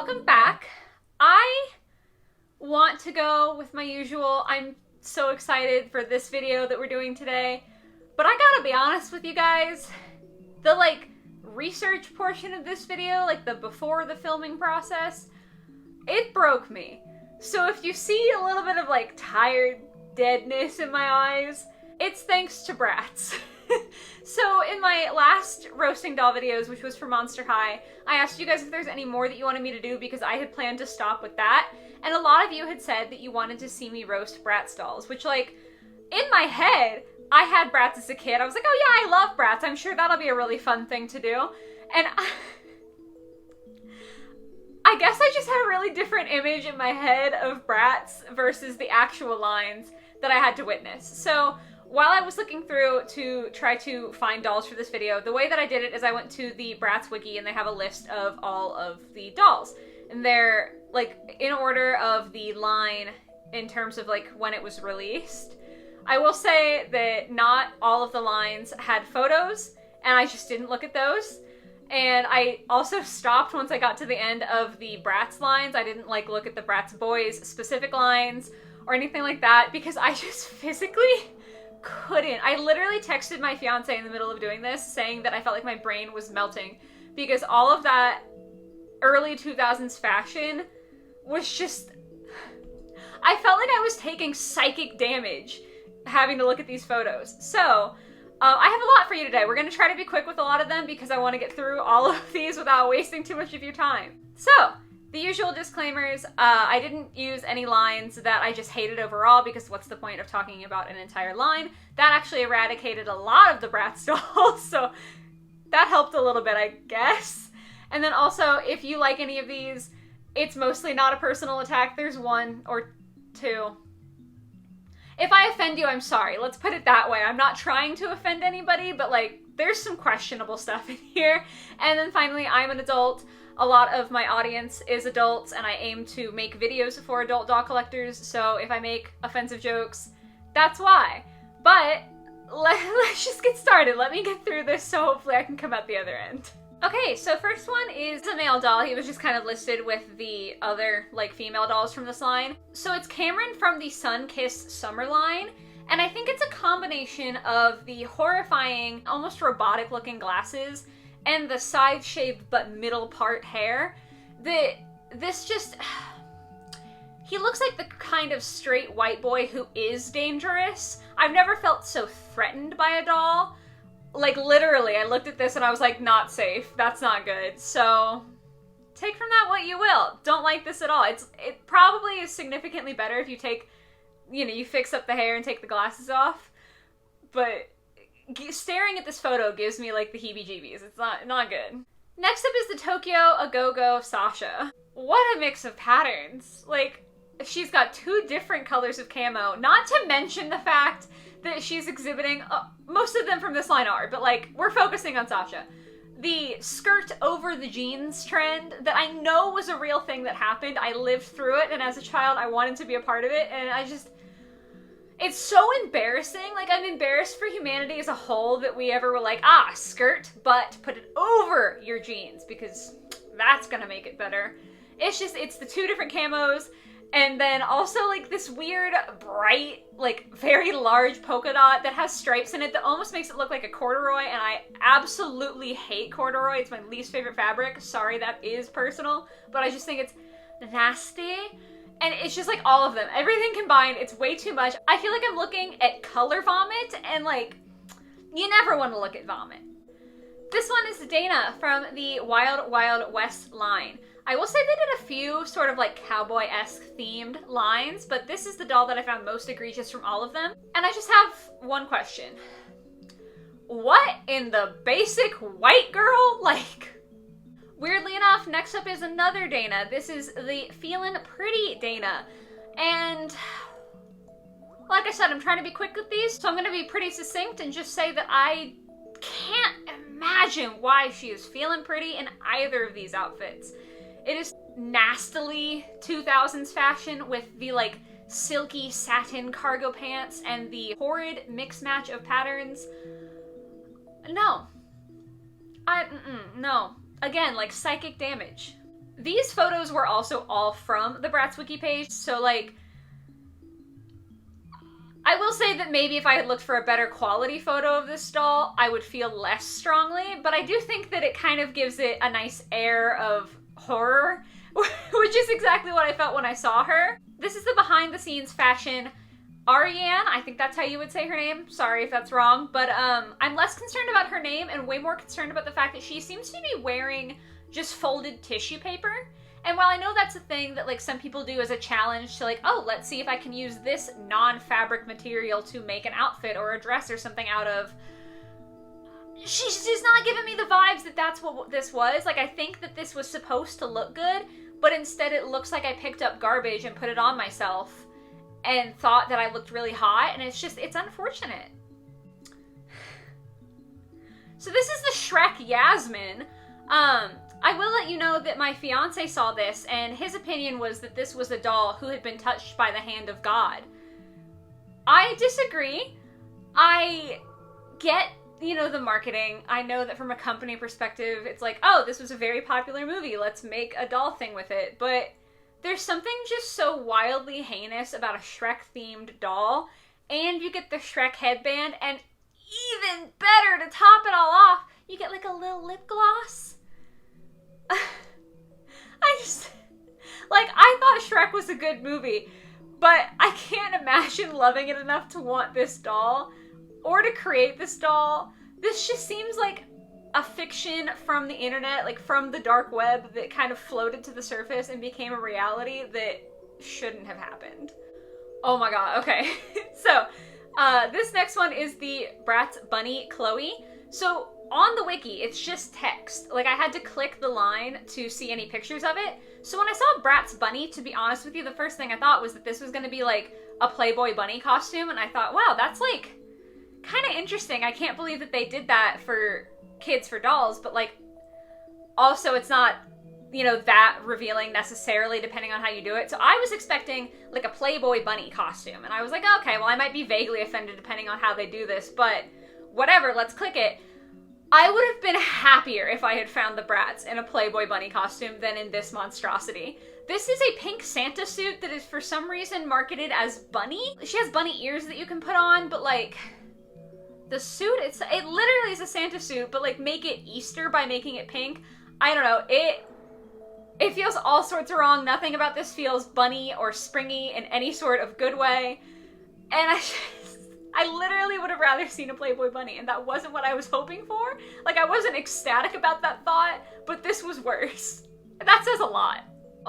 welcome back. I want to go with my usual, I'm so excited for this video that we're doing today, but I gotta be honest with you guys, the research portion of this video, the before the filming process, it broke me. So if you see a little bit of tired deadness in my eyes, it's thanks to Bratz. So in my last roasting doll videos, which was for Monster High, I asked you guys if there's any more that you wanted me to do because I had planned to stop with that. And a lot of you had said that you wanted to see me roast Bratz dolls, which in my head, I had Bratz as a kid. I was like, oh yeah, I love Bratz. I'm sure that'll be a really fun thing to do. And I guess I just had a really different image in my head of Bratz versus the actual lines that I had to witness. So while I was looking through to try to find dolls for this video, the way that I did it is I went to the Bratz wiki and they have a list of all of the dolls. And they're in order of the line in terms of when it was released. I will say that not all of the lines had photos and I just didn't look at those. And I also stopped once I got to the end of the Bratz lines. I didn't look at the Bratz boys specific lines or anything like that because I just physically couldn't. I literally texted my fiance in the middle of doing this saying that I felt like my brain was melting because all of that early 2000s fashion was just, I felt like I was taking psychic damage having to look at these photos. So I have a lot for you today. We're going to try to be quick with a lot of them because I want to get through all of these without wasting too much of your time. So the usual disclaimers, I didn't use any lines that I just hated overall because what's the point of talking about an entire line? That actually eradicated a lot of the Bratz dolls, so that helped a little bit, I guess. And then also, if you like any of these, it's mostly not a personal attack. There's one or two. If I offend you, I'm sorry. Let's put it that way. I'm not trying to offend anybody, but there's some questionable stuff in here. And then finally, I'm an adult. A lot of my audience is adults, and I aim to make videos for adult doll collectors, so if I make offensive jokes, that's why. But let's just get started. Let me get through this so hopefully I can come out the other end. Okay, so first one is a male doll. He was just kind of listed with the other, female dolls from this line. So it's Cameron from the Sun-Kissed Summer line, and I think it's a combination of the horrifying, almost robotic-looking glasses and the side-shaved but middle part hair. This just, he looks like the kind of straight white boy who is dangerous. I've never felt so threatened by a doll. Literally, I looked at this and I was like, not safe. That's not good. So take from that what you will. Don't like this at all. It probably is significantly better if you take, you fix up the hair and take the glasses off. But staring at this photo gives me the heebie-jeebies. It's not good. Next up is the Tokyo Agogo Sasha. What a mix of patterns. She's got two different colors of camo, not to mention the fact that she's exhibiting, most of them from this line are, but we're focusing on Sasha. The skirt over the jeans trend that I know was a real thing that happened. I lived through it, and as a child I wanted to be a part of it, and it's so embarrassing. I'm embarrassed for humanity as a whole that we ever were skirt, but put it over your jeans because that's gonna make it better. It's the two different camos, and then also this weird, bright, very large polka dot that has stripes in it that almost makes it look like a corduroy, and I absolutely hate corduroy. It's my least favorite fabric. Sorry, that is personal, but I just think it's nasty. And it's just all of them. Everything combined, it's way too much. I feel like I'm looking at color vomit, and you never want to look at vomit. This one is Dana from the Wild Wild West line. I will say they did a few sort of cowboy-esque themed lines, but this is the doll that I found most egregious from all of them. And I just have one question. What in the basic white girl? Weirdly enough, next up is another Dana. This is the Feelin' Pretty Dana. And like I said, I'm trying to be quick with these, so I'm going to be pretty succinct and just say that I can't imagine why she is feeling pretty in either of these outfits. It is nastily 2000s fashion with the silky satin cargo pants and the horrid mix match of patterns. No. No. Again, psychic damage. These photos were also all from the Bratz wiki page, so like, I will say that maybe if I had looked for a better quality photo of this doll, I would feel less strongly, but I do think that it kind of gives it a nice air of horror, which is exactly what I felt when I saw her. This is the behind the scenes fashion Ariana, I think that's how you would say her name. Sorry if that's wrong, but I'm less concerned about her name and way more concerned about the fact that she seems to be wearing just folded tissue paper. And while I know that's a thing that like some people do as a challenge to like, oh, let's see if I can use this non-fabric material to make an outfit or a dress or something out of, she's just not giving me the vibes that that's what this was. Like, I think that this was supposed to look good, but instead it looks like I picked up garbage and put it on myself and thought that I looked really hot, and it's unfortunate. So this is the Shrek Yasmin. I will let you know that my fiance saw this, and his opinion was that this was a doll who had been touched by the hand of God. I disagree. I get, you know, the marketing. I know that from a company perspective, it's like, oh, this was a very popular movie, let's make a doll thing with it, but there's something just so wildly heinous about a Shrek-themed doll, and you get the Shrek headband, and even better, to top it all off, you get like a little lip gloss. I thought Shrek was a good movie, but I can't imagine loving it enough to want this doll, or to create this doll. This just seems like a fiction from the internet, like from the dark web, that kind of floated to the surface and became a reality that shouldn't have happened. Oh my god, okay. So, this next one is the Bratz bunny Chloe. So, on the wiki, it's just text. Like, I had to click the line to see any pictures of it. So when I saw Bratz bunny, to be honest with you, the first thing I thought was that this was gonna be like a Playboy bunny costume, and I thought, wow, that's like kind of interesting. I can't believe that they did that for kids for dolls, but like, also it's not, you know, that revealing necessarily depending on how you do it. So I was expecting like a Playboy bunny costume, and I was like, okay, well, I might be vaguely offended depending on how they do this, but whatever, let's click it. I would have been happier if I had found the Bratz in a Playboy bunny costume than in this monstrosity. This is a pink Santa suit that is for some reason marketed as bunny. She has bunny ears that you can put on, but like, the suit, it literally is a Santa suit, but like make it Easter by making it pink. I don't know, it feels all sorts of wrong. Nothing about this feels bunny or springy in any sort of good way. And I literally would have rather seen a Playboy bunny, and that wasn't what I was hoping for. Like, I wasn't ecstatic about that thought, but this was worse. That says a lot.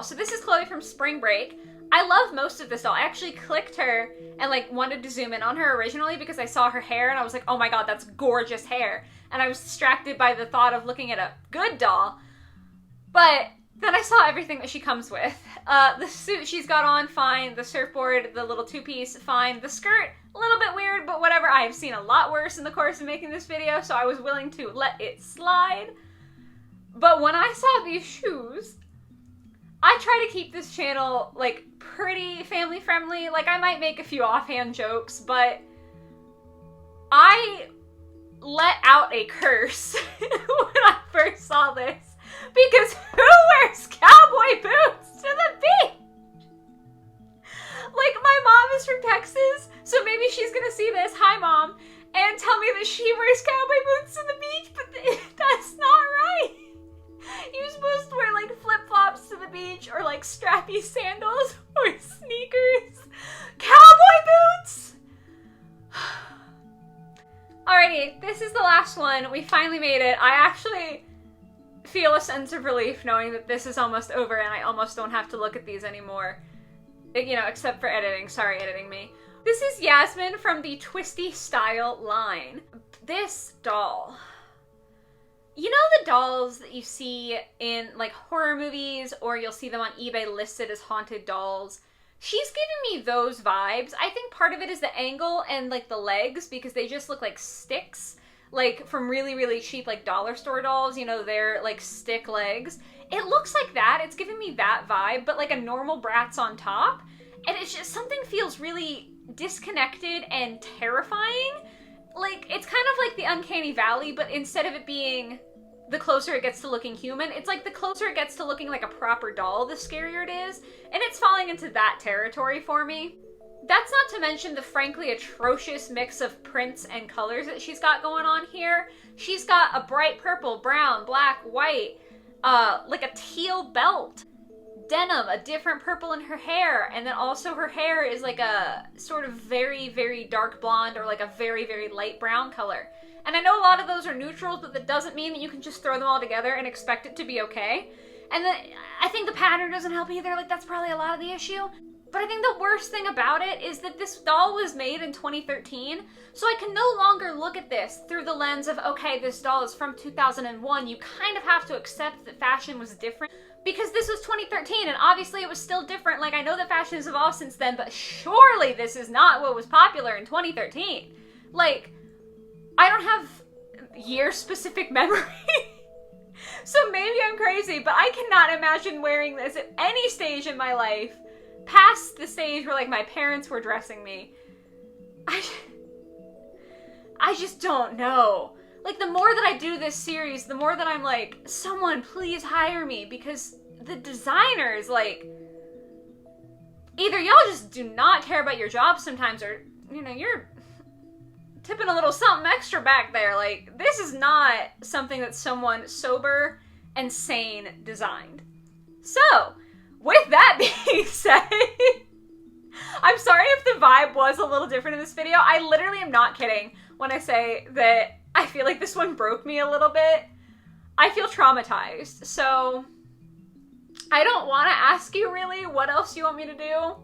So this is Chloe from Spring Break. I love most of this doll. I actually clicked her and like wanted to zoom in on her originally because I saw her hair and I was like, oh my god, that's gorgeous hair. And I was distracted by the thought of looking at a good doll. But then I saw everything that she comes with. The suit she's got on, fine. The surfboard, the little two-piece, fine. The skirt, a little bit weird, but whatever. I have seen a lot worse in the course of making this video, so I was willing to let it slide. But when I saw these shoes, I try to keep this channel, like, pretty family-friendly. Like, I might make a few offhand jokes, but I let out a curse when I first saw this. Because who wears cowboy boots to the beach? Like, my mom is from Texas, so maybe she's gonna see this, hi mom, and tell me that she wears cowboy boots to the beach, but that's not right. You're supposed to wear like flip-flops to the beach, or like strappy sandals, or sneakers. Cowboy boots! Alrighty, this is the last one. We finally made it. I actually feel a sense of relief knowing that this is almost over and I almost don't have to look at these anymore. You know, except for editing. Sorry, editing me. This is Yasmin from the Twisty Style line. This doll. You know the dolls that you see in like horror movies, or you'll see them on eBay listed as haunted dolls? She's giving me those vibes. I think part of it is the angle and like the legs, because they just look like sticks. Like from really, really cheap like dollar store dolls, you know, they're like stick legs. It looks like that. It's giving me that vibe, but like a normal Bratz on top. And it's just, something feels really disconnected and terrifying. Like, it's kind of like the Uncanny Valley, but instead of it being the closer it gets to looking human. It's like the closer it gets to looking like a proper doll, the scarier it is. And it's falling into that territory for me. That's not to mention the frankly atrocious mix of prints and colors that she's got going on here. She's got a bright purple, brown, black, white, like a teal belt. Denim, a different purple in her hair, and then also her hair is like a sort of very, very dark blonde or like a very, very light brown color. And I know a lot of those are neutrals, but that doesn't mean that you can just throw them all together and expect it to be okay. And then I think the pattern doesn't help either, like that's probably a lot of the issue. But I think the worst thing about it is that this doll was made in 2013, so I can no longer look at this through the lens of, okay, this doll is from 2001, you kind of have to accept that fashion was different. Because this was 2013, and obviously it was still different. Like, I know that fashion has evolved since then, but surely this is not what was popular in 2013. Like, I don't have year-specific memory. So maybe I'm crazy, but I cannot imagine wearing this at any stage in my life, past the stage where, like, my parents were dressing me. I just don't know. Like, the more that I do this series, the more that I'm like, someone please hire me, because the designers, like, either y'all just do not care about your job sometimes, or, you know, you're tipping a little something extra back there. Like, this is not something that someone sober and sane designed. So, with that being said, I'm sorry if the vibe was a little different in this video. I literally am not kidding when I say that I feel like this one broke me a little bit. I feel traumatized, so I don't want to ask you really what else you want me to do.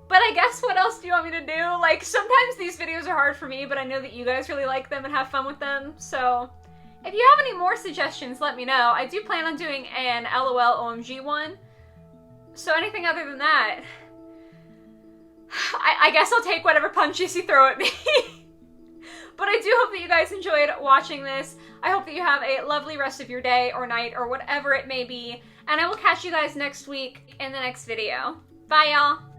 But I guess what else do you want me to do? Like, sometimes these videos are hard for me, but I know that you guys really like them and have fun with them, so if you have any more suggestions, let me know. I do plan on doing an LOL OMG one, so anything other than that, I guess I'll take whatever punches you throw at me. But I do hope that you guys enjoyed watching this. I hope that you have a lovely rest of your day or night or whatever it may be. And I will catch you guys next week in the next video. Bye, y'all.